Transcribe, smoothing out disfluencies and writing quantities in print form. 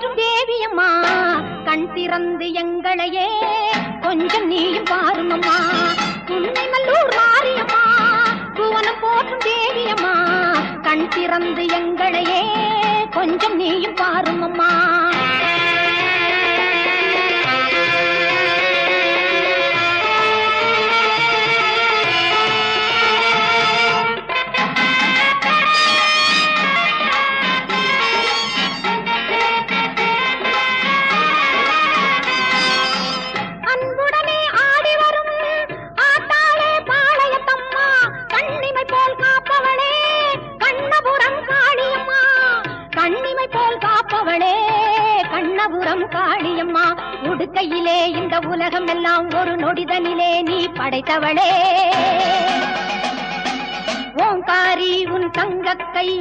போற்றும் தேவியம்மா கண் திறந்து எங்களையே கொஞ்சம் நீயும் பாருமம்மா. உன்னை நல்லூர் மாரியம்மா புவனம் போற்றும் தேவியம்மா கண் திறந்து எங்களையே கொஞ்சம் நீயும் பாருமம்மா. கண்ணபுரம் காளியம்மா உடுக்கையிலே இந்த உலகம் எல்லாம் ஒரு நொடிதனிலே நீ படைத்தவளே. ஓங்காரி உன் தங்க கையா